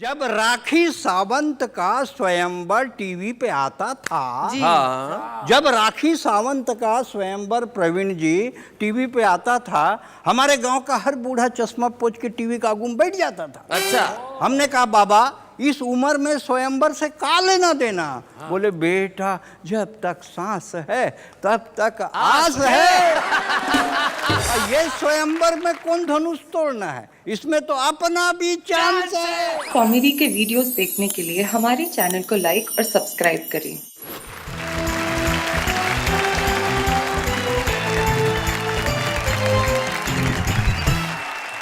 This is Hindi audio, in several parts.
जब राखी सावंत का स्वयंवर टीवी पे आता था, जब राखी सावंत का स्वयंवर प्रवीण जी टीवी पे आता था, हमारे गांव का हर बूढ़ा चश्मा पोंछ के टीवी का आगू में बैठ जाता था। अच्छा। हमने कहा बाबा इस उम्र में स्वयंवर से का लेना देना। बोले बेटा जब तक सांस है तब तक आस है। ये स्वयंवर में कौन धनुष तोड़ना है, इसमें तो अपना भी चांस है। कॉमेडी के वीडियोस देखने के लिए हमारे चैनल को लाइक और सब्सक्राइब करें।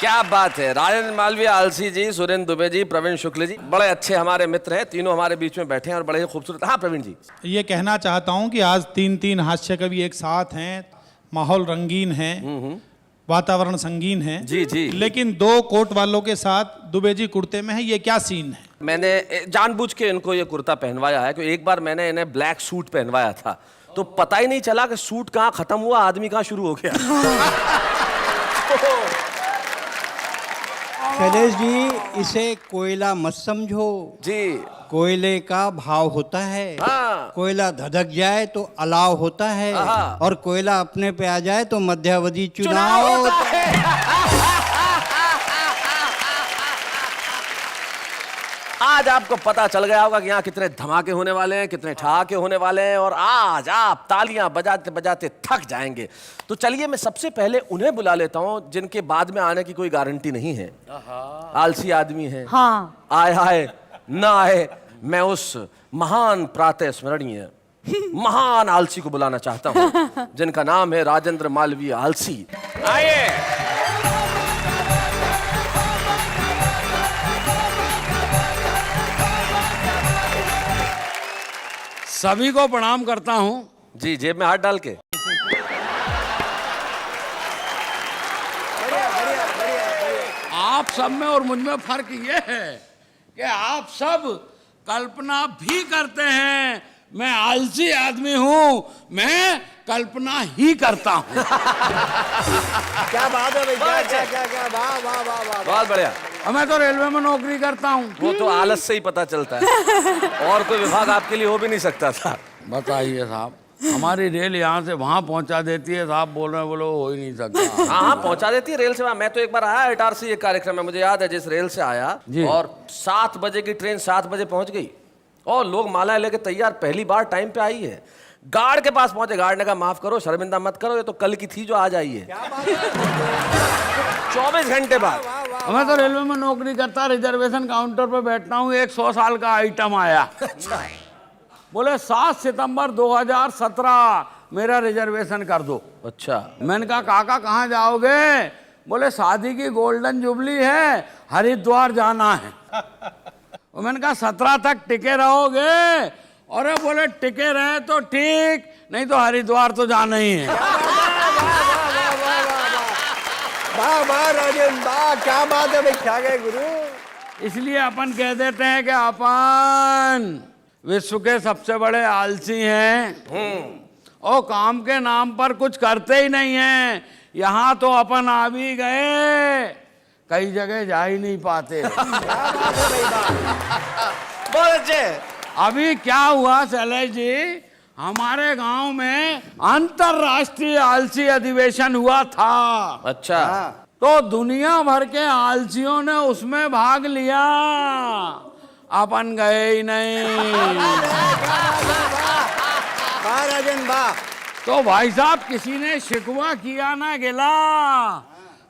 क्या बात है। राजेंद्र मालवीय, आलसी जी, सुरेंद्र दुबे जी, प्रवीण शुक्ल जी, बड़े अच्छे हमारे मित्र हैं। तीनों हमारे बीच में बैठे हैं और बड़े ही खूबसूरत। हाँ प्रवीण जी, ये कहना चाहता हूँ कि आज तीन हास्य कवि एक साथ हैं, माहौल रंगीन है, वातावरण संगीन है। जी जी। लेकिन दो कोट वालों के साथ दुबे जी कुर्ते में है, ये क्या सीन है? मैंने जानबूझ के इनको ये कुर्ता पहनवाया है क्योंकि एक बार मैंने इन्हें ब्लैक सूट पहनवाया था तो पता ही नहीं चला कि सूट कहाँ खत्म हुआ, आदमी कहाँ शुरू हो गया। शैलेश जी इसे कोयला मत समझो जी। कोयले का भाव होता है। हाँ। कोयला धधक जाए तो अलाव होता है और कोयला अपने पे आ जाए तो मध्यावधि चुनाव होता है। आज आपको पता चल गया होगा कि यहाँ कितने धमाके होने वाले हैं, कितने ठहाके होने वाले हैं और आज आप तालियां बजाते बजाते थक जाएंगे। तो चलिए मैं सबसे पहले उन्हें बुला लेता हूँ जिनके बाद में आने की कोई गारंटी नहीं है। आलसी आदमी है। हाँ। आए ना आए, मैं उस महान प्रातः स्मरणीय महान आलसी को बुलाना चाहता हूँ जिनका नाम है राजेंद्र मालवीय आलसी। आइए। सभी को प्रणाम करता हूं। जी, जेब में हाथ डाल के। आप सब में और मुझ में फर्क ये है कि आप सब कल्पना भी करते हैं, मैं आलसी आदमी हूं, मैं कल्पना ही करता हूं। क्या बात है भाई, क्या वाह वाह वाह वाह। बहुत बढ़िया। मैं तो रेलवे में नौकरी करता हूं। वो तो आलस से ही पता चलता है और कोई विभाग आपके लिए हो भी नहीं सकता था। बताइए साहब, हमारी रेल यहाँ से वहाँ पहुँचा देती है, साहब बोल रहे हैं, बोलो हो ही नहीं सकता। हाँ पहुंचा देती है रेल से। मैं तो एक बार आया इटारसी, एक कार्यक्रम में मुझे याद है, जिस रेल से आया और 7 बजे की ट्रेन 7 बजे पहुंच गई और लोग माला लेके तैयार, पहली बार टाइम पे आई है। गार्ड के पास पहुंचे, गार्ड ने कहा माफ करो, शर्मिंदा मत करो, ये तो कल की थी जो आज आई है। 24 घंटे बाद। मैं तो रेलवे में नौकरी करता, रिजर्वेशन काउंटर पे बैठता हूँ, एक 100 साल का आइटम आया। बोले 7 सितंबर 2017 मेरा रिजर्वेशन कर दो। अच्छा। मैंने कहा काका कहाँ जाओगे? बोले शादी की गोल्डन जुबली है, हरिद्वार जाना है। और मैंने कहा 17 तक टिके रहोगे? और बोले टिके रहे तो ठीक, नहीं तो हरिद्वार तो जाना ही है। वाह वाह राजेंद्र, वाह क्या बात है भाई, क्या गए गुरु। इसलिए अपन कह देते हैं कि अपन विश्व के सबसे बड़े आलसी हैं और काम के नाम पर कुछ करते ही नहीं हैं। यहाँ तो अपन आ भी गए, कई जगह जा ही नहीं पाते। बहुत अच्छे। अभी क्या हुआ शैलेश जी, हमारे गांव में अंतरराष्ट्रीय आलसी अधिवेशन हुआ था। अच्छा। तो दुनिया भर के आलसियों ने उसमें भाग लिया, अपन गए ही नहीं। राजन वाह। तो भाई साहब किसी ने शिकवा किया ना गिला,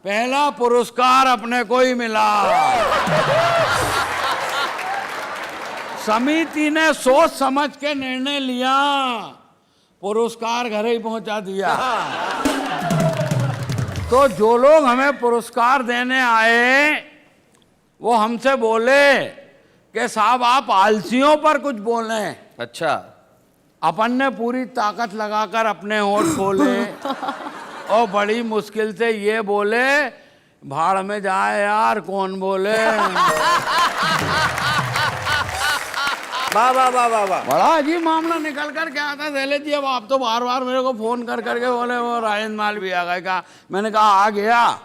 पहला पुरस्कार अपने को ही मिला। समिति ने सोच समझ के निर्णय लिया, पुरस्कार घर ही पहुंचा दिया। तो जो लोग हमें पुरस्कार देने आए वो हमसे बोले कि साहब आप आलसियों पर कुछ बोलें। अच्छा। अपन ने पूरी ताकत लगाकर अपने होंठ खोले और बड़ी मुश्किल से ये बोले, भाड़ में जाए यार, कौन बोले। वाह वाह वाह वाह वाह। बड़ा अजीब मामला निकल कर क्या आता शैलेश जी। अब आप तो बार बार मेरे को फोन कर करके बोले वो राजेंद्र मालवीय आ गए। कहा, मैंने कहा आ गया।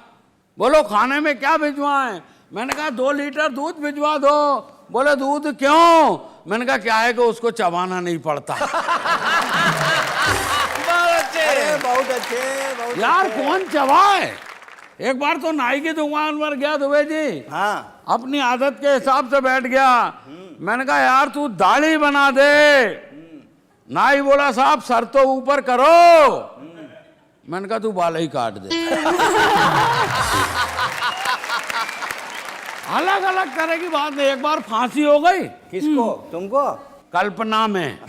बोलो खाने में क्या भिजवाएं? मैंने कहा 2 लीटर दूध भिजवा दो। बोले दूध क्यों? मैंने कहा क्या है कि उसको चबाना नहीं पड़ता। बहुत अच्छे यार कौन चबाए? एक बार तो नाई की दुकान पर गया दुबे जी, हाँ अपनी आदत के हिसाब से बैठ गया। मैंने कहा यार तू दाढ़ी बना दे। नाई बोला साहब सर तो ऊपर करो। मैंने कहा तू बाल ही काट दे। अलग अलग तरह की बात है। एक बार फांसी हो गई। किसको? तुमको? कल्पना में।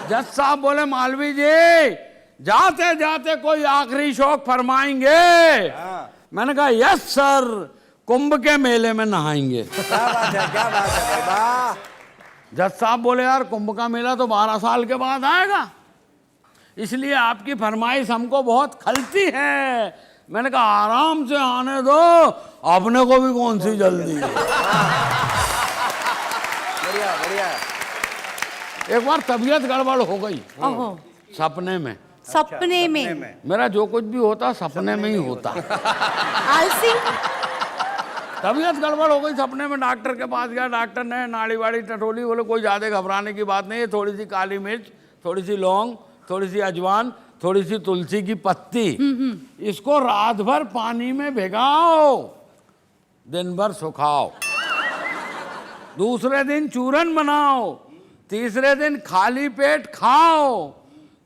जज साहब बोले मालवी जी जाते जाते कोई आखिरी शौक फरमाएंगे? मैंने कहा यस सर, कुंभ के मेले में नहाएंगे। क्या बात है, क्या बात है वाह। जज साहब बोले यार कुंभ का मेला तो 12 साल के बाद आएगा, इसलिए आपकी फरमाइश हमको बहुत खलती है। मैंने कहा आराम से आने दो, अपने को भी कौन सी जल्दी है। बढ़िया बढ़िया। एक बार तबीयत गड़बड़ हो गई ओहो, सपने में। सपने में? मेरा जो कुछ भी होता सपने में ही होता। आलसी? तबीयत गड़बड़ हो गई सपने में। डॉक्टर के पास गया, डॉक्टर ने नाड़ी वाड़ी टटोली। बोले कोई ज़्यादा घबराने की बात नहीं है, थोड़ी सी काली मिर्च, थोड़ी सी लौंग, थोड़ी सी अजवान, थोड़ी सी तुलसी की पत्ती, इसको रात भर पानी में भिगाओ, दिन भर सुखाओ, दूसरे दिन चूरन बनाओ, तीसरे दिन खाली पेट खाओ,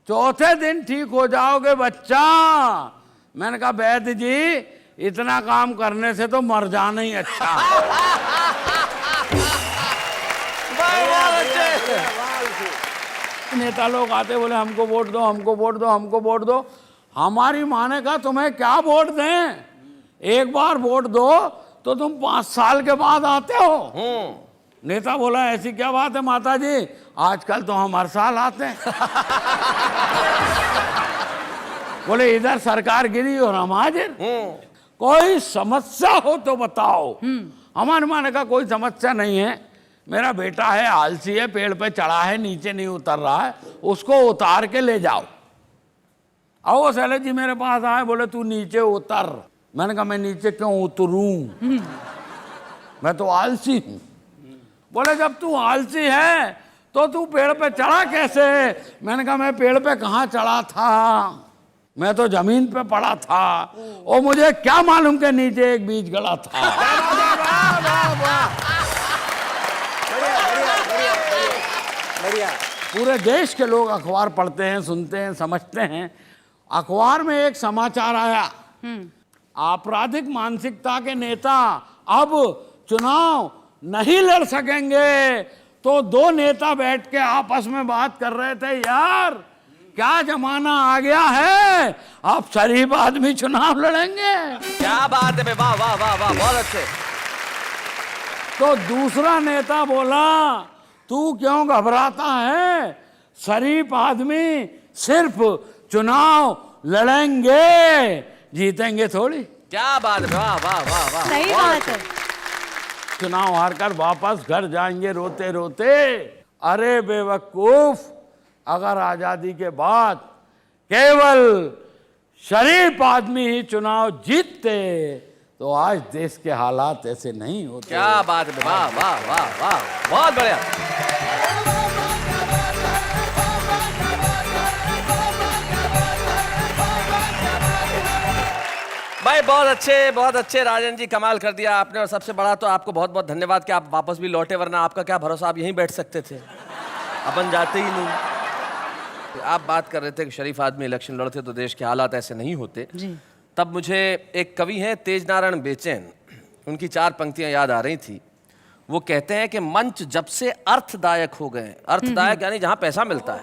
चौथे दिन ठीक हो जाओगे बच्चा। मैंने कहा वैद्य जी इतना काम करने से तो मर जाना ही अच्छा। नेता लोग आते बोले हमको वोट दो, हमको वोट दो, हमको वोट दो। हमारी माँ ने कहा तुम्हें क्या वोट दें? एक बार वोट दो तो तुम 5 साल के बाद आते हो। नेता बोला ऐसी क्या बात है माता जी, आजकल तो हम हर साल आते हैं। बोले इधर सरकार गिरी और हम हाजिर। कोई समस्या हो तो बताओ। हमारे माने का कोई समस्या नहीं है, मेरा बेटा है आलसी है, पेड़ पे चढ़ा है नीचे नहीं उतर रहा है, उसको उतार के ले जाओ। आओ सैले जी मेरे पास आए, बोले तू नीचे उतर। मैंने कहा मैं नीचे क्यों उतरूं, मैं तो आलसी हूं। बोले जब तू आलसी है तो तू पेड़ पे चढ़ा कैसे? मैंने कहा मैं पेड़ पे कहाँ चढ़ा था, मैं तो जमीन पे पड़ा था और मुझे क्या मालूम के नीचे एक बीज गड़ा था। बढ़िया। पूरे देश के लोग अखबार पढ़ते हैं, सुनते हैं, समझते हैं। अखबार में एक समाचार आया, आपराधिक मानसिकता के नेता अब चुनाव नहीं लड़ सकेंगे। तो 2 नेता बैठ के आपस में बात कर रहे थे, यार क्या जमाना आ गया है, अब शरीफ आदमी चुनाव लड़ेंगे। क्या बात है, वाह वाह वाह वाह, बहुत अच्छे। तो दूसरा नेता बोला तू क्यों घबराता है, शरीफ आदमी सिर्फ चुनाव लड़ेंगे, जीतेंगे थोड़ी। क्या बात है, वाह वाह वाह वाह, सही बहुत बात अच्छे। है। चुनाव हारकर वापस घर जाएंगे रोते रोते। अरे बेवकूफ, अगर आजादी के बाद केवल शरीफ आदमी ही चुनाव जीतते तो आज देश के हालात ऐसे नहीं होते। क्या बात है, वाह वाह वाह वाह, बहुत बढ़िया। भाई बहुत अच्छे राजन जी, कमाल कर दिया आपने। और सबसे बड़ा तो आपको बहुत बहुत धन्यवाद कि आप वापस भी लौटे, वरना आपका क्या भरोसा, आप यहीं बैठ सकते थे, अपन जाते ही नहीं। आप बात कर रहे थे कि शरीफ आदमी इलेक्शन लड़ते तो देश के हालात ऐसे नहीं होते जी। तब मुझे एक कवि हैं तेज नारायण बेचैन, उनकी 4 पंक्तियां याद आ रही थी। वो कहते हैं कि मंच जब से अर्थदायक हो गए, अर्थदायक यानी जहां पैसा मिलता है,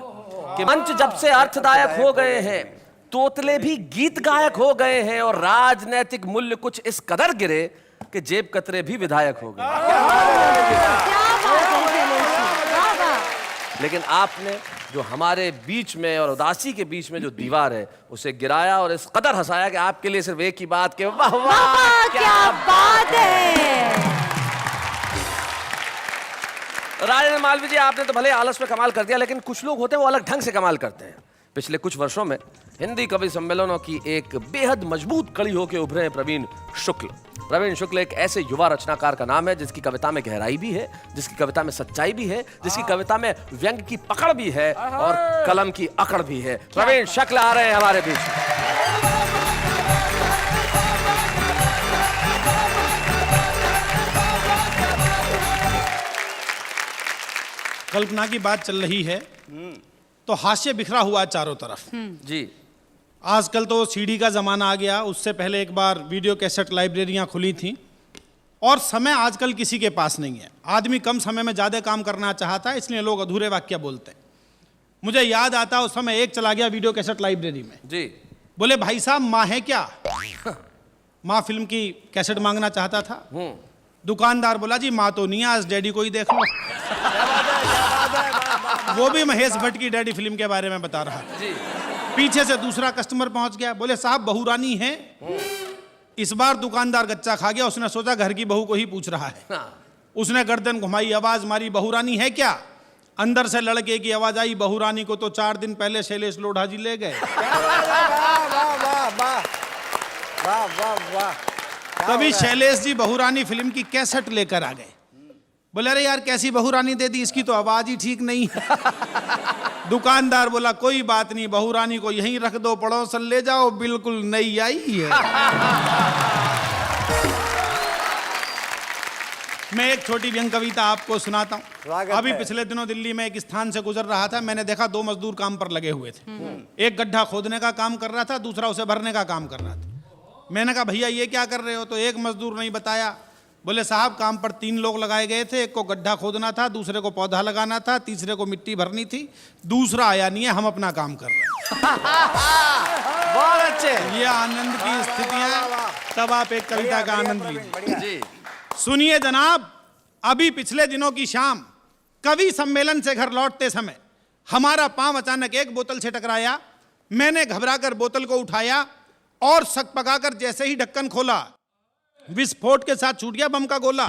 कि मंच जब से अर्थदायक हो गए हैं, तोतले भी गीत गायक हो गए हैं, और राजनैतिक मूल्य कुछ इस कदर गिरे कि जेब कतरे भी विधायक हो गए। क्या बात है शैलेश, वाह वाह। लेकिन आपने जो हमारे बीच में और उदासी के बीच में जो दीवार है उसे गिराया और इस कदर हंसाया कि आपके लिए सिर्फ एक ही बात के वाह वाह क्या बात है। राजन मालवीय जी, आपने तो भले आलस में कमाल कर दिया, लेकिन कुछ लोग होते हैं वो अलग ढंग से कमाल करते हैं। पिछले कुछ वर्षों में हिंदी कवि सम्मेलनों की एक बेहद मजबूत कड़ी होकर उभरे हैं प्रवीण शुक्ल। प्रवीण शुक्ल एक ऐसे युवा रचनाकार का नाम है जिसकी कविता में गहराई भी है, जिसकी कविता में सच्चाई भी है, जिसकी कविता में व्यंग की पकड़ भी है और कलम की अकड़ भी है। प्रवीण शुक्ल आ रहे हैं हमारे बीच। कल्पना की बात चल रही है तो हास्य बिखरा हुआ चारों तरफ। जी आजकल तो सीडी का ज़माना आ गया, उससे पहले एक बार वीडियो कैसेट लाइब्रेरियां खुली थी और समय आजकल किसी के पास नहीं है। आदमी कम समय में ज़्यादा काम करना चाहता है, इसलिए लोग अधूरे वाक्य बोलते हैं। मुझे याद आता उस समय एक चला गया वीडियो कैसेट लाइब्रेरी में। जी बोले भाई साहब माँ है क्या? माँ फिल्म की कैसेट मांगना चाहता था। दुकानदार बोला जी माँ तो नहीं है, आज डैडी को ही देख लो। वो भी महेश भट्ट की डैडी फिल्म के बारे में बता रहा था। जी पीछे से दूसरा कस्टमर पहुंच गया, बोले साहब बहू रानी है। इस बार दुकानदार गच्चा खा गया, उसने सोचा घर की बहू को ही पूछ रहा है। उसने गर्दन घुमाई, आवाज मारी बहू रानी है क्या? अंदर से लड़के की आवाज आई, बहू रानी को तो 4 दिन पहले शैलेश लोढ़ा जी ले गए। तभी शैलेश जी बहू रानी फिल्म की कैसेट लेकर आ गए। बोले अरे यार कैसी बहू रानी दे दी, इसकी तो आवाज ही ठीक नहीं है। दुकानदार बोला कोई बात नहीं, बहू रानी को यहीं रख दो, पड़ोसन ले जाओ, बिल्कुल नई आई है। मैं एक छोटी व्यंग कविता आपको सुनाता हूँ। अभी पिछले दिनों दिल्ली में एक स्थान से गुजर रहा था, मैंने देखा 2 मजदूर काम पर लगे हुए थे। एक गड्ढा खोदने का काम कर रहा था, दूसरा उसे भरने का काम कर रहा था। मैंने कहा भैया ये क्या कर रहे हो? तो एक मजदूर नहीं बताया। बोले साहब काम पर 3 लोग लगाए गए थे, एक को गड्ढा खोदना था, दूसरे को पौधा लगाना था, तीसरे को मिट्टी भरनी थी, दूसरा आया नहीं है, हम अपना काम कर रहे हैं। बहुत अच्छे। ये आनंद की स्थितियां, तब आप एक कविता का आनंद लीजिए। जी सुनिए जनाब, अभी पिछले दिनों की शाम कवि सम्मेलन से घर लौटते समय हमारा पांव अचानक एक बोतल से टकराया। मैंने घबराकर बोतल को उठाया और सकपकाकर जैसे ही ढक्कन खोला, विस्फोट के साथ छूट गया बम का गोला।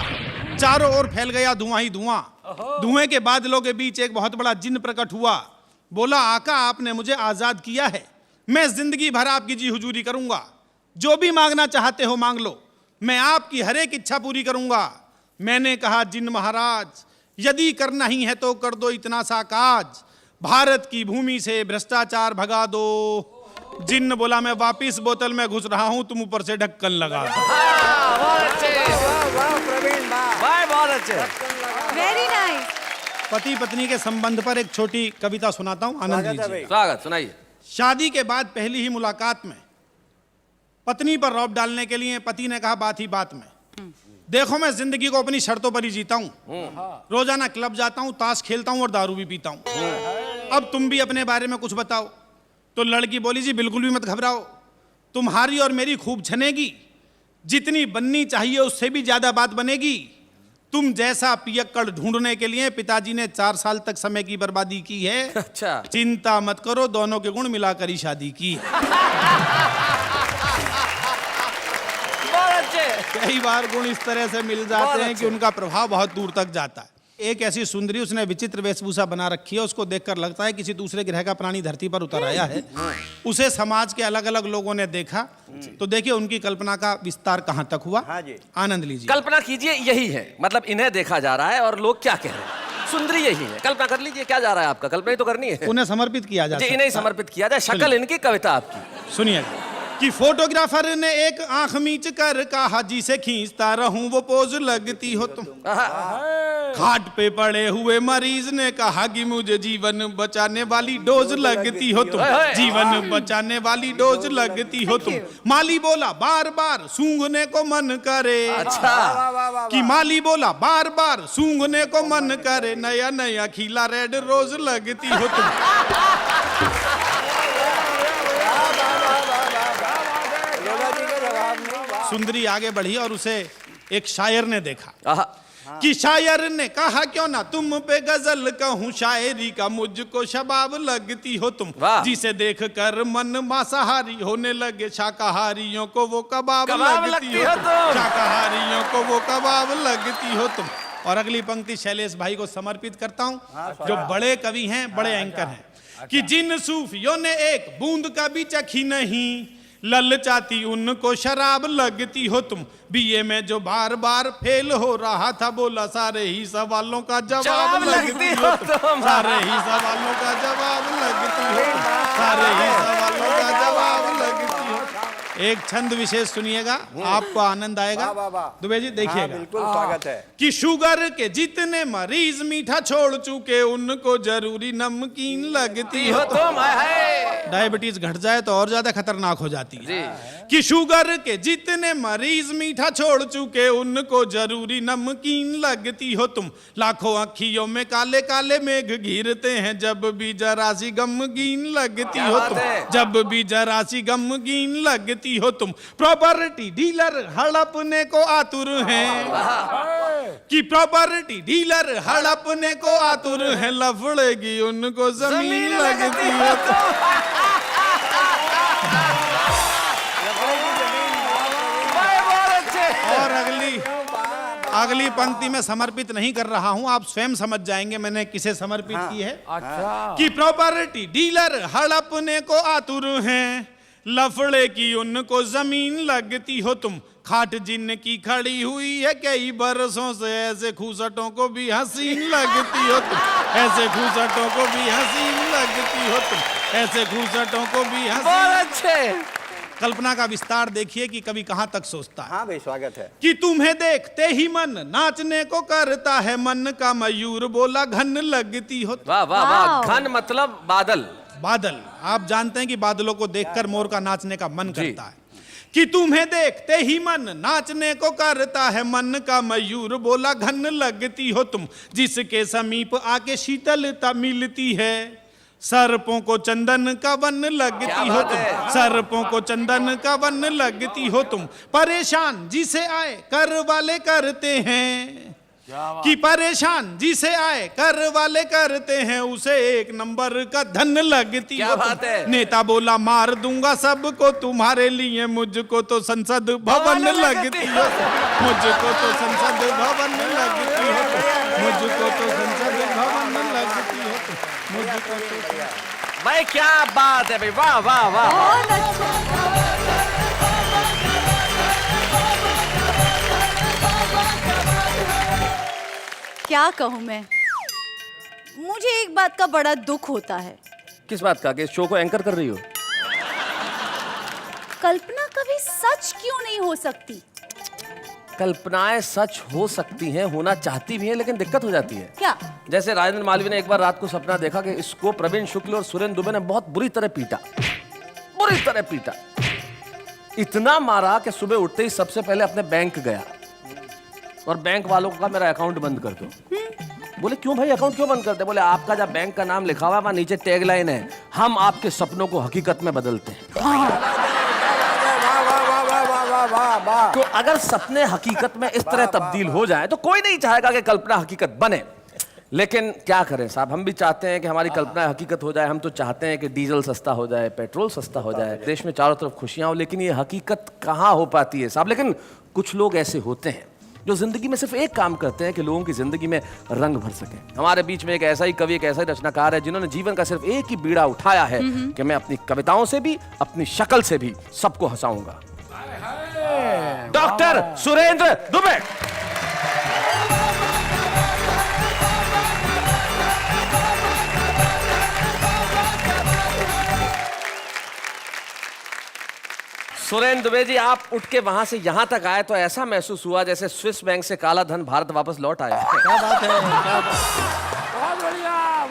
चारों ओर फैल गया धुआं ही धुआं। धुएं के बादलों के बीच एक बहुत बड़ा जिन्न प्रकट हुआ। बोला आका आपने मुझे आजाद किया है, मैं जिंदगी भर आपकी जी हुजूरी करूंगा। जो भी मांगना चाहते हो मांग लो, मैं आपकी हर एक इच्छा पूरी करूंगा। मैंने कहा जिन्न महाराज यदि करना ही है तो कर दो इतना सा काज, भारत की भूमि से भ्रष्टाचार भगा दो। जिन्न बोला मैं वापिस बोतल में घुस रहा हूं, तुम ऊपर से ढक्कन लगा दो। बहुत अच्छे। Very nice. पति पत्नी के संबंध पर एक छोटी कविता सुनाता हूं, आनंद लीजिए। स्वागत, सुनाइए। शादी के बाद पहली ही मुलाकात में पत्नी पर रौब डालने के लिए पति ने कहा बात ही बात में, देखो मैं जिंदगी को अपनी शर्तों पर ही जीता हूं। रोजाना क्लब जाता हूं, ताश खेलता हूं और दारू भी पीता हूं। अब तुम भी अपने बारे में कुछ बताओ। तो लड़की बोली जी बिल्कुल भी मत घबराओ, तुम्हारी और मेरी खूब छनेगी, जितनी बननी चाहिए उससे भी ज्यादा बात बनेगी। तुम जैसा पियक्कड़ ढूंढने के लिए पिताजी ने 4 साल तक समय की बर्बादी की है। अच्छा चिंता मत करो, दोनों के गुण मिलाकर ही शादी की है। कई बार गुण इस तरह से मिल जाते हैं कि उनका प्रभाव बहुत दूर तक जाता है। एक ऐसी सुंदरी, उसने विचित्र वेशभूषा बना रखी है, उसको देखकर लगता है किसी दूसरे ग्रह का प्राणी धरती पर उतर आया है। उसे समाज के अलग अलग लोगों ने देखा, तो देखिए उनकी कल्पना का विस्तार कहां तक हुआ। आनंद लीजिए। कल्पना कीजिए यही है, मतलब इन्हें देखा जा रहा है और लोग क्या कह रहे हैं। सुंदरी यही है, कल्पना कर लीजिए क्या जा रहा है आपका। कल्पना ही तो करनी है, उन्हें समर्पित किया जाता है। इन्हें समर्पित किया जाए। शक्ल इनकी, कविता आपकी। सुनिए कि फोटोग्राफर ने एक आंख मीच कर कहा जी से खींचता रहूं वो पोज लगती हो तुम। खाट पे पड़े हुए मरीज ने कहा कि मुझे जीवन बचाने वाली डोज लगती हो तुम, जीवन बचाने वाली डोज लगती हो तुम। माली बोला बार बार सूंघने को मन करे। अच्छा कि माली बोला बार बार सूंघने को मन करे, नया नया खिला रेड रोज लगती हो तुम। सुंदरी आगे बढ़ी और उसे एक शायर ने देखा कि शायर ने कहा क्यों ना तुम पे गजल कहूँ शायरी का, मुझको शबाब लगती हो तुम। जिसे देख कर मन मांसाहारी होने लगे, शाकाहारियों को वो कबाब लगती हो तुम। शाकाहारियों को वो कबाब लगती हो तुम। और अगली पंक्ति शैलेश भाई को समर्पित करता हूँ, जो बड़े कवि हैं, बड़े एंकर हैं। कि जिन सूफियों ने एक बूंद का भी चखी नहीं, ललचाती उनको शराब लगती हो तुम। बीए में जो बार बार फेल हो रहा था, बोला सारे ही सवालों का जवाब लगती हो तुम। सारे ही सवालों का जवाब लगती हो तुम। सारे ही सवालों का जवाब लगती हो। एक छंद विशेष सुनिएगा, आपको आनंद आएगा। वाह, वाह, वाह। दुबे जी देखिएगा। बिल्कुल स्वागत है। कि शुगर के जितने मरीज मीठा छोड़ चुके, उनको जरूरी नमकीन लगती हो तुम। डायबिटीज घट जाए तो और ज्यादा खतरनाक हो जाती है। कि शुगर के जितने मरीज मीठा छोड़ चुके, उनको जरूरी नमकीन लगती हो तुम। लाखों अखियों में काले काले मेघ घिरते हैं, जब भी जरा सी गमगीन लगती हो तुम। जब भी जरा सी गमगीन लगती हो तुम। प्रॉपर्टी डीलर हड़पने को आतुर हैं, कि प्रॉपर्टी डीलर हड़पने को आतुर हैं, लफड़ेगी उनको जमीन लगती हो तुम। और अगली पंक्ति में समर्पित नहीं कर रहा हूं, आप स्वयं समझ जाएंगे मैंने किसे समर्पित की है। अच्छा। कि प्रॉपर्टी डीलर हड़पने को आतुर हैं, लफड़े की उनको जमीन लगती हो तुम। खाट जिनकी खड़ी हुई है कई बरसों से, ऐसे खूसटों को भी हसीन लगती हो तुम। ऐसे खूसटों को भी हसीन लगती हो तुम। ऐसे खूसटों को भी हसीन। अच्छे। कल्पना का विस्तार देखिए कि कवि कहां तक सोचता है। हाँ भाई स्वागत है। कि तुम्हें देखते ही मन नाचने को करता है, मन का मयूर बोला घन लगती हो। वाह वाह वाह। घन मतलब बादल। बादल, आप जानते हैं कि बादलों को देखकर मोर का नाचने का मन करता है। कि तुम्हें देखते ही मन नाचने को करता है, मन का मयूर बोला घन लगती हो तुम। जिसके समीप आके शीतलता मिलती है, सर्पों को चंदन का वन लगती हो तुम। सर्पों को चंदन का वन लगती हो तुम। परेशान जिसे आए कर वाले करते हैं, कि परेशान जिसे आए कर वाले करते हैं, उसे एक नंबर का धन लगती हो तुम। नेता बोला मार दूंगा सबको तुम्हारे लिए, मुझको तो संसद भवन लगती हो। मुझको तो संसद भवन लगती हो। मुझको तो संसद भवन लगती हो। मुझको तो। भाई क्या बात है भाई, वाह वाह वाह। बहुत अच्छा। क्या कहूँ मैं, मुझे एक बात का बड़ा दुख होता है। किस बात का? कि इस शो को एंकर कर रही हो? कल्पना कभी सच क्यों नहीं हो सकती? कल्पनाएं सच हो सकती हैं, होना चाहती भी हैं, लेकिन दिक्कत हो जाती है। क्या? जैसे राजेंद्र मालवीय ने एक बार रात को सपना देखा कि इसको प्रवीण शुक्ल और सुरेंद्र दुबे ने बहुत बुरी तरह पीटा, बुरी तरह पीटा, इतना मारा कि सुबह उठते ही सबसे पहले अपने बैंक गया और बैंक वालों को कहा मेरा अकाउंट बंद कर दो। बोले क्यों भाई, अकाउंट क्यों बंद करते? बोले आपका जब बैंक का नाम लिखा हुआ है वहां नीचे टैगलाइन है, हम आपके सपनों को हकीकत में बदलते हैं। तो अगर सपने हकीकत में इस तरह तब्दील हो जाए तो कोई नहीं चाहेगा कि कल्पना हकीकत बने। लेकिन क्या करें साहब, हम भी चाहते हैं कि हमारी कल्पना हकीकत हो जाए। हम तो चाहते हैं कि डीजल सस्ता हो जाए, पेट्रोल सस्ता हो जाए, देश में चारों तरफ खुशियां हो, लेकिन ये हकीकत कहाँ हो पाती है साहब। लेकिन कुछ लोग ऐसे होते हैं जो जिंदगी में सिर्फ एक काम करते हैं कि लोगों की जिंदगी में रंग भर सके। हमारे बीच में एक ऐसा ही कवि, एक ऐसा ही रचनाकार है जिन्होंने जीवन का सिर्फ एक ही बीड़ा उठाया है कि मैं अपनी कविताओं से भी, अपनी शक्ल से भी सबको हंसाऊंगा। डॉक्टर सुरेंद्र दुबे। सुरेंद्र दुबे जी, आप उठ के वहां से यहां तक आए तो ऐसा महसूस हुआ जैसे स्विस बैंक से काला धन भारत वापस लौट आया। क्या बात है, क्या बात।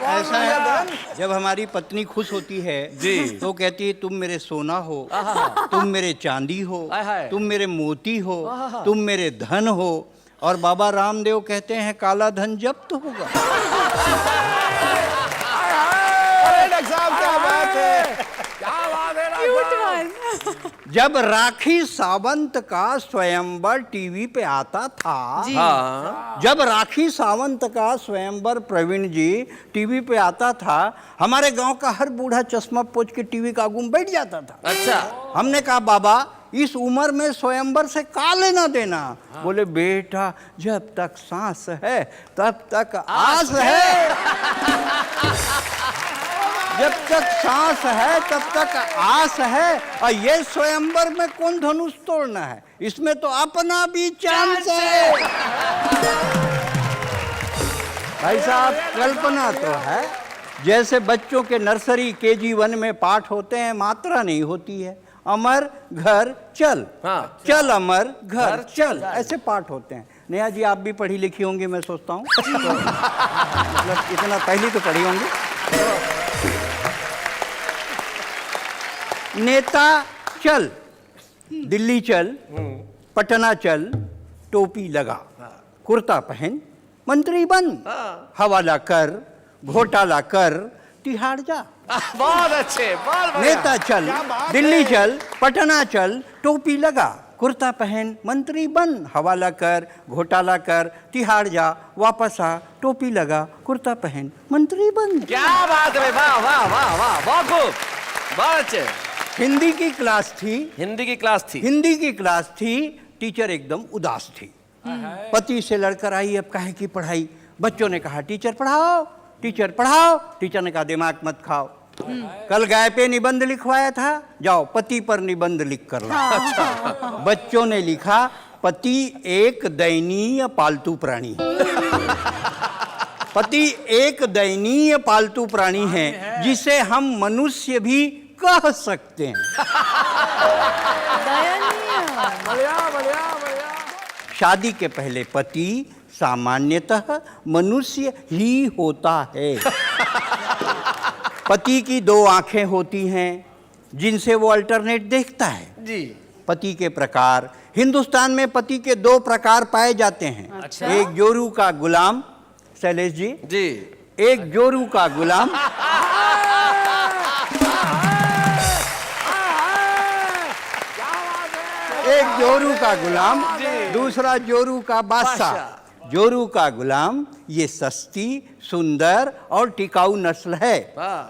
ऐसा है, जब हमारी पत्नी खुश होती है जी तो कहती है तुम मेरे सोना हो, तुम मेरे चांदी हो, तुम मेरे मोती हो, तुम मेरे धन हो। और बाबा रामदेव कहते हैं काला धन जब्त होगा। क्या बात है, क्यूट वन। जब राखी सावंत का स्वयंवर टीवी पे आता था, हाँ। जब राखी सावंत का स्वयंवर प्रवीण जी टीवी पे आता था, हमारे गांव का हर बूढ़ा चश्मा पोंछ के टीवी का आगू बैठ जाता था। अच्छा। हमने कहा बाबा इस उम्र में स्वयंवर से का लेना देना? हाँ। बोले बेटा जब तक सांस है तब तक आस है। जब तक सांस है तब तक आस है। और ये स्वयंवर में कौन धनुष तोड़ना है, इसमें तो अपना भी चांस है। भाई साहब, कल्पना तो है, जैसे बच्चों के नर्सरी KG1 में पाठ होते हैं, मात्रा नहीं होती है। अमर घर चल, हाँ। चल अमर घर चल, ऐसे पाठ होते हैं। नेहा जी, आप भी पढ़ी लिखी होंगी मैं सोचता हूँ, तो मतलब इतना पहली तो पढ़ी होंगी। नेता चल, दिल्ली चल, पटना चल, टोपी लगा, कुर्ता पहन, मंत्री बन, हवाला कर, घोटाला कर, तिहाड़ जा। बहुत अच्छे, बहुत बढ़िया। नेता चल, दिल्ली चल, पटना चल, टोपी लगा, कुर्ता पहन, मंत्री बन, हवाला कर, घोटाला कर, तिहाड़ जा, वापस आ, टोपी लगा, कुर्ता पहन, मंत्री बन। क्या बात है, वाह वाह वाह वाह, बहुत खूब, बहुत अच्छे। हिंदी की क्लास थी, हिंदी की क्लास थी। हिंदी की क्लास थी, टीचर एकदम उदास थी। पति से लड़कर आई, अब काहे की पढ़ाई। बच्चों ने कहा टीचर पढ़ाओ, टीचर पढ़ाओ। टीचर ने कहा दिमाग मत खाओ, कल गाय पे निबंध लिखवाया था, जाओ पति पर निबंध लिख कर लाओ। अच्छा। बच्चों ने लिखा, पति एक दयनीय पालतू प्राणी है। पति एक दयनीय पालतू प्राणी है जिसे हम मनुष्य भी कह सकते हैं। शादी के पहले पति सामान्यतः मनुष्य ही होता है। पति की 2 आंखें होती हैं जिनसे वो अल्टरनेट देखता है। जी। पति के प्रकार, हिंदुस्तान में पति के 2 प्रकार पाए जाते हैं। अच्छा। एक जोरू का गुलाम, शैलेश जी, जी। एक जोरू का गुलाम, एक जोरू का गुलाम, दूसरा जोरू का बादशाह। जोरू का गुलाम ये सस्ती, सुंदर और टिकाऊ नस्ल है।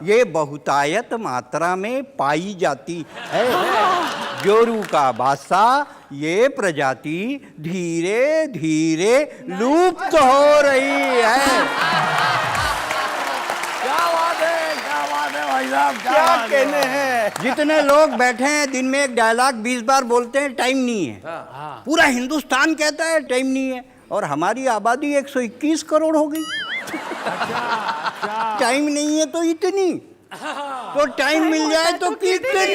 ये बहुतायत मात्रा में पाई जाती है। जोरू का बादशाह ये प्रजाति धीरे धीरे लुप्त हो रही है। क्या कहने हैं। जितने लोग बैठे हैं दिन में एक डायलॉग 20 बार बोलते हैं, टाइम नहीं है। पूरा हिंदुस्तान कहता है टाइम नहीं है, और हमारी आबादी 121 करोड़ हो गई। टाइम नहीं है तो इतनी, तो टाइम मिल जाए तो कितनी।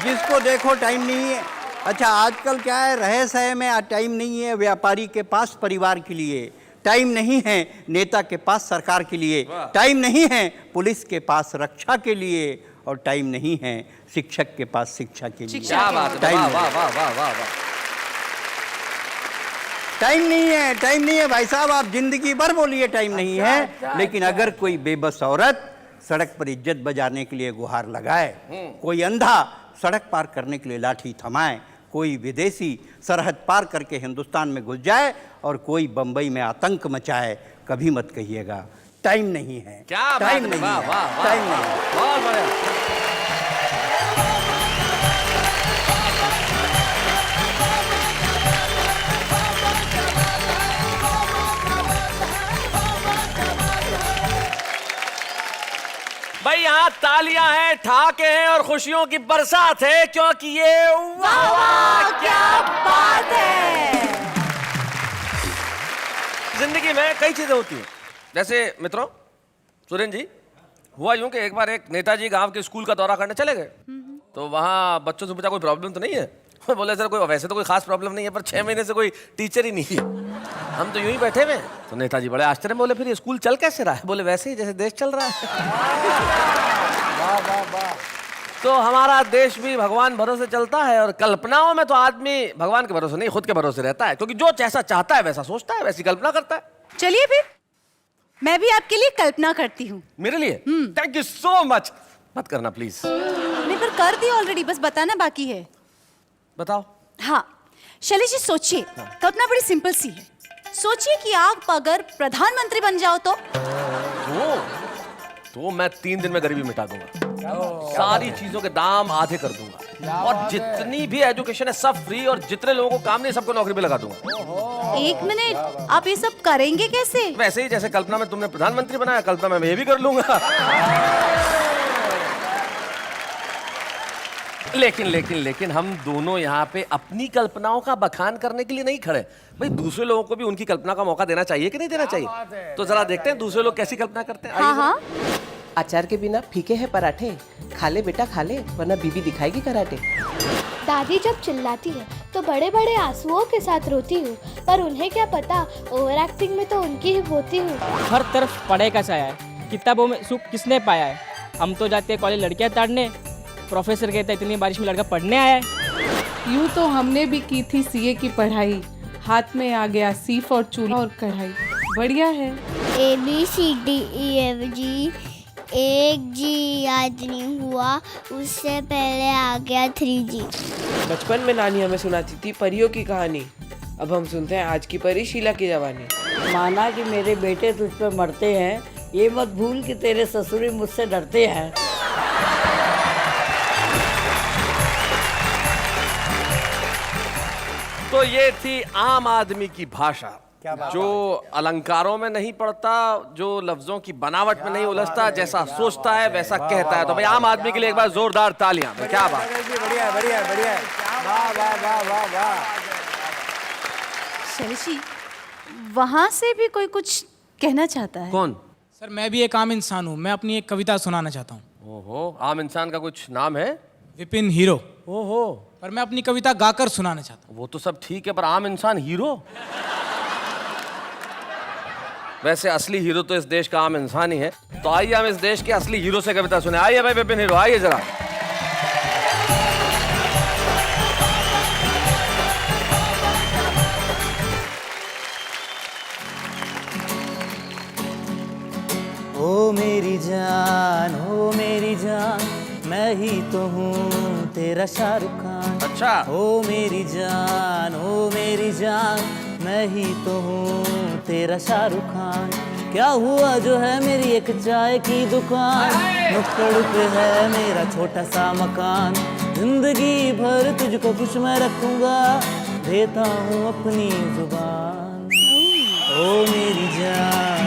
जिसको देखो टाइम नहीं है। अच्छा, आजकल क्या है, रहे सहे में टाइम नहीं है। व्यापारी के पास परिवार के लिए टाइम नहीं है, नेता के पास सरकार के लिए टाइम नहीं है, पुलिस के पास रक्षा के लिए, और टाइम नहीं है शिक्षक के पास शिक्षा के लिए। क्या बात है, टाइम वाह नहीं वाह है। वाह वाह वाह वाह। टाइम नहीं है, टाइम नहीं है। भाई साहब, आप जिंदगी भर बोलिए टाइम नहीं है, लेकिन अगर कोई बेबस औरत सड़क पर इज्जत बजाने के लिए गुहार लगाए, कोई अंधा सड़क पार करने के लिए लाठी थमाए, कोई विदेशी सरहद पार करके हिंदुस्तान में घुस जाए, और कोई बंबई में आतंक मचाए, कभी मत कहिएगा टाइम नहीं है। क्या बात टाइम है, नहीं वाह है, वाह वाह, टाइम नहीं है। बहुत बढ़िया। भाई यहाँ तालियां हैं, ठहाके हैं और खुशियों की बरसात है, क्योंकि ये वाह वाह क्या बात है। जिंदगी में कई चीजें होती हैं। जैसे मित्रों, सुरेंद्र जी, हुआ यूं कि एक बार एक नेताजी गांव के स्कूल का दौरा करने चले गए, तो वहां बच्चों से पूछा कोई प्रॉब्लम तो नहीं है। बोले सर कोई वैसे तो कोई खास प्रॉब्लम नहीं है, पर 6 महीने से कोई टीचर ही नहीं है, हम तो यूं ही बैठे हुए। तो नेताजी बड़े आश्चर्य में बोले फिर ये स्कूल चल कैसे रहा है? बोले वैसे ही जैसे देश चल रहा है। वाह वाह वाह। तो हमारा देश भी भगवान भरोसे चलता है, और कल्पनाओं में तो आदमी भगवान के भरोसे नहीं, खुद के भरोसे रहता है, क्योंकि जो जैसा चाहता है वैसा सोचता है, वैसी कल्पना करता है। चलिए फिर मैं भी आपके लिए कल्पना करती हूँ। मेरे लिए थैंक यू सो मच। मत करना प्लीज। नहीं, पर कर दी ऑलरेडी, बस बताना बाकी है। बताओ। हाँ, शैलेश जी सोचिए, कल्पना बड़ी सिंपल सी है। सोचिए कि आप अगर प्रधानमंत्री बन जाओ तो मैं 3 दिन में गरीबी मिटा दूंगा, सारी चीजों के दाम आधे कर दूंगा, और जितनी भी एजुकेशन है सब फ्री, और जितने लोगों को काम नहीं सबको नौकरी पे लगा दूंगा। 1 मिनट, आप ये सब करेंगे कैसे? वैसे ही जैसे कल्पना में तुमने प्रधानमंत्री बनाया, कल्पना में ये भी कर लूंगा। लेकिन हम दोनों यहाँ पे अपनी कल्पनाओं का बखान करने के लिए नहीं खड़े भाई, दूसरे लोगों को भी उनकी कल्पना का मौका देना चाहिए कि नहीं देना चाहिए? तो जरा देखते हैं दूसरे लोग कैसी कल्पना करते हैं। हाँ हाँ, अचार के बिना फीके हैं पराठे, खा ले बेटा खा ले, वरना बीबी दिखाएगी कराटे। दादी जब चिल्लाती है तो बड़े बड़े आंसुओं के साथ रोती हूँ, पर उन्हें क्या पता ओवर एक्टिंग में तो उनकी ही होती हूँ। हर तरफ पढ़ाई का साया है, किताबों में सुख किसने पाया है? हम तो जाते हैं कॉलेज लड़कियां ताड़ने, प्रोफेसर कहता है इतनी बारिश में लड़का पढ़ने आया है। यूँ तो हमने भी की थी सीए की पढ़ाई, हाथ में आ गया सीफ और चूल्हा और कढ़ाई। बढ़िया है। ABCDEFG 1G याद नहीं हुआ, उससे पहले आ गया 3G। बचपन में नानी हमें सुनाती थी परियों की कहानी, अब हम सुनते हैं आज की परी शीला की जवानी। माना कि मेरे बेटे तुझ पे मरते हैं, ये मत भूल कि तेरे ससुरी मुझसे डरते हैं। तो ये थी आम आदमी की भाषा, जो अलंकारों में नहीं पड़ता, जो लफ्जों की बनावट में नहीं उलझता, जैसा सोचता है वैसा कहता है। तो भाई आम आदमी के लिए एक बार जोरदार तालियां। क्या बात, बढ़िया बढ़िया बढ़िया, वाह वाह वाह वाह वाह। शैलेश जी, वहाँ से भी कोई कुछ कहना चाहता है? कौन? सर मैं भी एक आम इंसान हूँ, मैं अपनी एक कविता सुनाना चाहता हूँ। ओहो, आम इंसान का कुछ नाम है? विपिन हीरो। ओहो, पर मैं अपनी कविता गाकर सुनाना चाहता हूँ। वो तो सब ठीक है, पर आम इंसान हीरो? वैसे असली हीरो तो इस देश का आम इंसान ही है। तो आइए हम इस देश के असली हीरो से कविता सुने। आइए भाई विपिन हीरो, आइए जरा। ओ मेरी जान, मैं ही तो हूँ तेरा शाहरुख खान। अच्छा। ओ मेरी जान, मैं ही तो हूँ तेरा शाहरुख खान। क्या हुआ जो है मेरी एक चाय की दुकान, नुक्कड़ पे है मेरा छोटा सा मकान। जिंदगी भर तुझको खुश मैं रखूंगा, देता हूँ अपनी जुबान। ओ मेरी जान,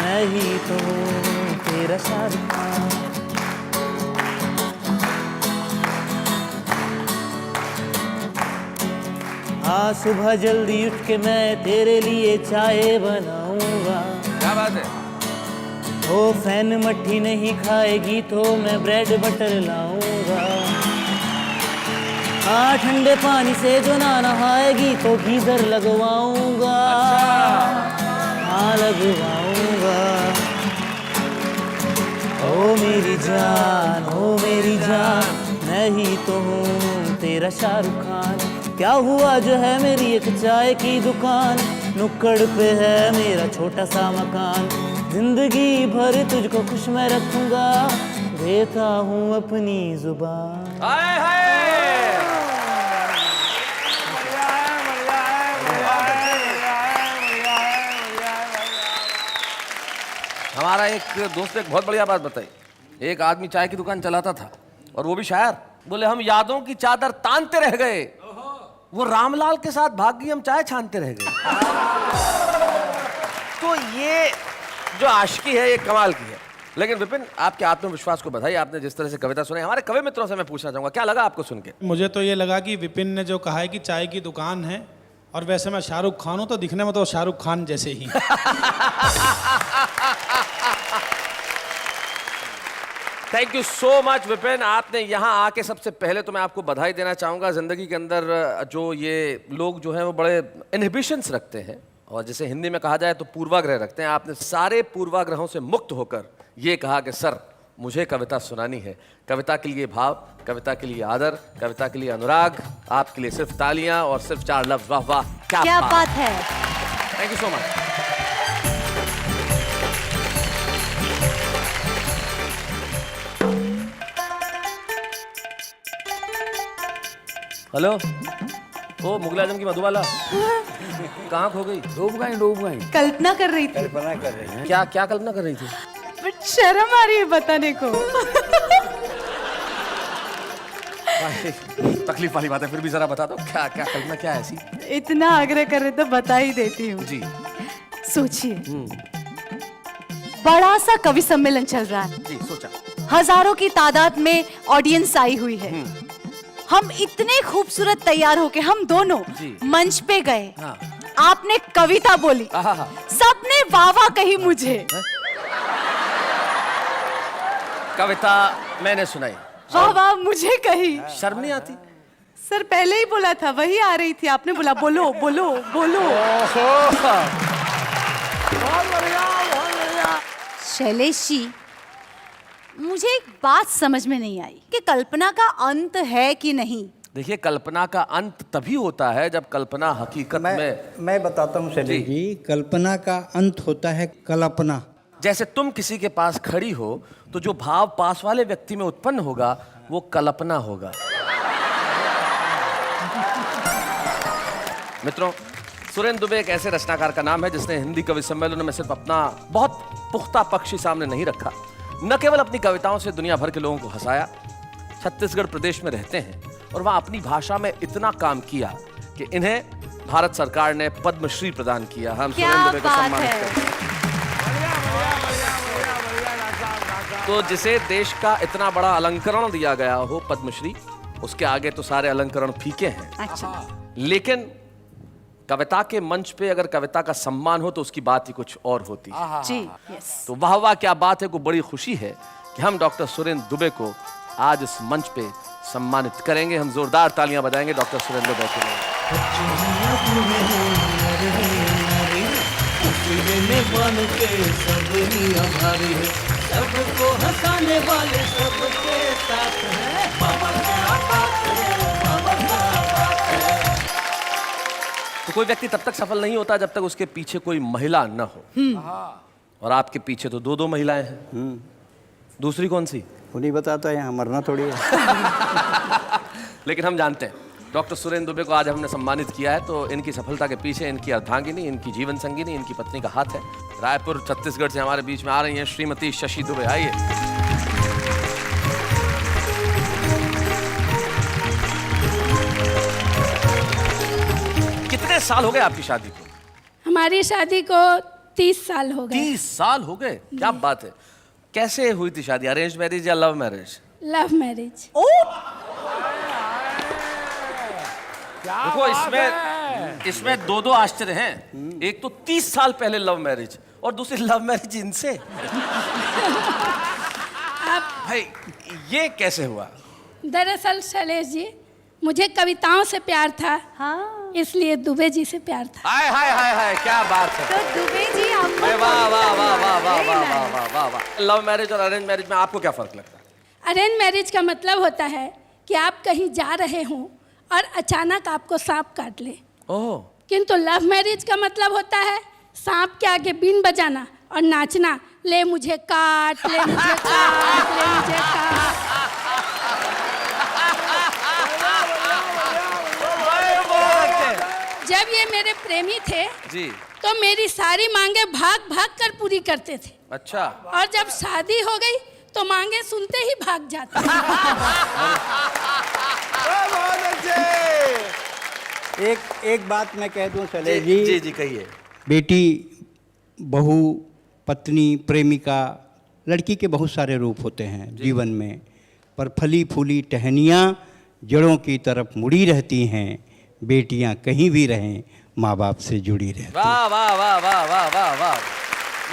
मैं ही तो हूँ तेरा शाहरुख खान। हाँ सुबह जल्दी उठ के मैं तेरे लिए चाय बनाऊंगा। क्या बात है? ओ फैन मट्ठी नहीं खाएगी तो मैं ब्रेड बटर लाऊंगा। हाँ ठंडे पानी से जो ना नहाएगी तो गीजर लगवाऊंगा। हाँ लगवाऊंगा। ओ मेरी जान, मैं ही तो हूँ तेरा शाहरुख खान। क्या हुआ जो है मेरी एक चाय की दुकान, नुक्कड़ पे है मेरा छोटा सा मकान। जिंदगी भर तुझको खुश मैं रखूंगा, देता हूँ अपनी जुबान। हाय हाय, हमारा एक दोस्त एक बहुत बढ़िया बात बताई। एक आदमी चाय की दुकान चलाता था और वो भी शायर। बोले हम यादों की चादर तानते रह गए, वो रामलाल के साथ भाग गई, हम चाय छानते रह गए। तो ये जो आशिकी है ये कमाल की है। लेकिन विपिन, आपके आत्मविश्वास को बधाई, आपने जिस तरह से कविता सुनाई। हमारे कवि मित्रों से मैं पूछना चाहूंगा, क्या लगा आपको सुन के? मुझे तो ये लगा कि विपिन ने जो कहा है कि चाय की दुकान है, और वैसे मैं शाहरुख खान हूं तो दिखने में तो शाहरुख खान जैसे ही। Thank you so much Vipin, आपने यहाँ आके सबसे पहले तो मैं आपको बधाई देना चाहूँगा। ज़िंदगी के अंदर जो ये लोग जो हैं वो बड़े इनहिबिशंस रखते हैं, और जैसे हिंदी में कहा जाए तो पूर्वाग्रह रखते हैं। आपने सारे पूर्वाग्रहों से मुक्त होकर ये कहा कि सर मुझे कविता सुनानी है। कविता के लिए भाव, कविता के लिए आदर, कविता के लिए अनुराग, आपके लिए सिर्फ तालियां और सिर्फ 4 लफ्ज। वाह वाह, क्या बात है। Thank you so much. Hello, ओ मुगल आजम की मधुबाला कहाँ खो गई? डूब गई। कल्पना कर रही थी। कल्पना कर रहे हैं। क्या क्या कल्पना कर रही थी? बट शर्म आ रही है बताने को। तकलीफ वाली बात है, फिर भी जरा बता दो क्या क्या कल्पना क्या है ऐसी? इतना आग्रह कर रहे तो बता ही देती हूँ। जी सोचिए, बड़ा सा कवि सम्मेलन चल रहा है। जी सोचा। हजारों की तादाद में ऑडियंस आई हुई है। हम इतने खूबसूरत तैयार होके हम दोनों मंच पे गए। हाँ। आपने कविता बोली, सबने वाह वाह कही मुझे। कविता मैंने सुनाई, वाह वाह मुझे कही। शर्म नहीं आती? सर पहले ही बोला था, वही आ रही थी, आपने बोला बोलो बोलो बोलो। शैलेश जी, मुझे एक बात समझ में नहीं आई कि कल्पना का अंत है कि नहीं। देखिए, कल्पना का अंत तभी होता है जब कल्पना हकीकत में। मैं बताता हूँ शैलेश जी, कल्पना का अंत होता है कल्पना। जैसे तुम किसी के पास खड़ी हो तो जो भाव पास वाले व्यक्ति में उत्पन्न होगा वो कल्पना होगा। मित्रों, सुरेंद्र दुबे एक ऐसे रचनाकार का नाम है जिसने हिंदी कवि सम्मेलनों में सिर्फ अपना बहुत पुख्ता पक्ष ही सामने नहीं रखा, न केवल अपनी कविताओं से दुनिया भर के लोगों को हंसाया। छत्तीसगढ़ प्रदेश में रहते हैं और वहाँ अपनी भाषा में इतना काम किया कि इन्हें भारत सरकार ने पद्मश्री प्रदान किया। हम सुरेंद्र दुबे को सम्मानित करते हैं। तो जिसे देश का इतना बड़ा अलंकरण दिया गया हो पद्मश्री, उसके आगे तो सारे अलंकरण फीके हैं। अच्छा। लेकिन कविता के मंच पे अगर कविता का सम्मान हो तो उसकी बात ही कुछ और होती है। जी, यस। तो वाह वाह क्या बात है, को बड़ी खुशी है कि हम डॉक्टर सुरेंद्र दुबे को आज इस मंच पे सम्मानित करेंगे। हम जोरदार तालियां बजाएंगे डॉक्टर सुरेंद्र दुबे के लिए। सबको हंसाने वाले सबके साथ है, बाबा क्या बात है, बाबा क्या बात है। तो कोई व्यक्ति तब तक सफल नहीं होता जब तक उसके पीछे कोई महिला न हो। और आपके पीछे तो दो महिलाएं हैं। दूसरी कौन सी? उन्हीं बताता है, यहाँ मरना थोड़ी है। लेकिन हम जानते हैं डॉक्टर सुरेंद्र दुबे को आज हमने सम्मानित किया है तो इनकी सफलता के पीछे इनकी अर्धांगिनी, इनकी जीवन संगिनी, इनकी पत्नी का हाथ है। रायपुर छत्तीसगढ़ से हमारे बीच में आ रही हैं श्रीमती शशि दुबे। आइए। कितने साल हो गए आपकी शादी को? हमारी शादी को 30 साल हो गए। 30 साल हो गए, क्या बात है। कैसे हुई थी शादी, अरेंज मैरिज या लव मैरिज? Love marriage. देखो, इसमें दो आश्चर्य हैं। एक तो 30 साल पहले लव मैरिज और दूसरी लव मैरिज इनसे। भाई ये कैसे हुआ? दरअसल शैलेश जी, मुझे कविताओं से प्यार था। हाँ। इसलिए दुबे जी से प्यार था। हाय हाय हाय हाय, क्या बात है। तो दुबे जी आपको वाह वाह वाह वाह वाह वाह वाह वाह वाह वाह। लव मैरिज और अरेंज मैरिज में आपको क्या फर्क लगता है? अरेंज मैरिज का मतलब होता है कि आप कहीं जा रहे हों और अचानक आपको सांप काट ले। ओह। किंतु लव मैरिज का मतलब होता है सांप के आगे बीन बजाना और नाचना, ले मुझे काट, ले मुझे काट, ले मुझे काट। जब ये मेरे प्रेमी थे जी, तो मेरी सारी मांगे भाग भाग कर पूरी करते थे। अच्छा। और जब शादी हो गई तो मांगे सुनते ही भाग जाते। एक बात मैं कह दूं शैलेश जी। जी जी कहिए। बेटी, बहू, पत्नी, प्रेमिका, लड़की के बहुत सारे रूप होते हैं जीवन में, पर फली फूली टहनियाँ जड़ों की तरफ मुड़ी रहती हैं। बेटियां कहीं भी रहें, माँ बाप से जुड़ी रहती हैं। वाह वाह वाह वाह वाह वाह वाह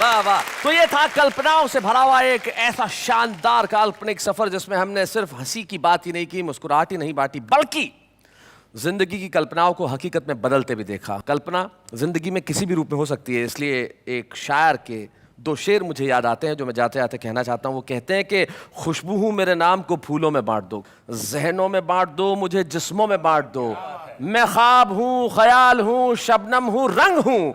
वाह वाह। तो ये था कल्पनाओं से भरा हुआ एक ऐसा शानदार काल्पनिक सफर जिसमें हमने सिर्फ हंसी की बात ही नहीं की, मुस्कुराहट ही नहीं बांटी, बल्कि जिंदगी की कल्पनाओं को हकीकत में बदलते भी देखा। कल्पना जिंदगी में किसी भी रूप में हो सकती है, इसलिए एक शायर के 2 शेर मुझे याद आते हैं जो मैं जाते जाते कहना चाहता हूँ। वो कहते हैं कि खुशबू हूँ, मेरे नाम को फूलों में बांट दो, जहनों में बांट दो, मुझे जिस्मों में बांट दो। मैं ख्वाब हूँ, ख्याल हूँ, शबनम हूँ, रंग हूँ,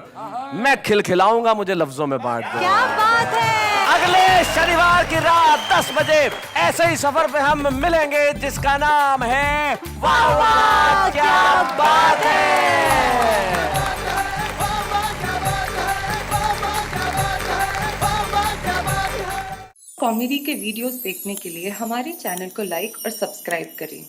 मैं खिलखिलाऊंगा, मुझे लफ्जों में बांट दो। क्या बात है। अगले शनिवार की रात 10 बजे ऐसे ही सफर पे हम मिलेंगे जिसका नाम है वाह वाह क्या बात है। कॉमेडी के वीडियोस देखने के लिए हमारे चैनल को लाइक और सब्सक्राइब करें।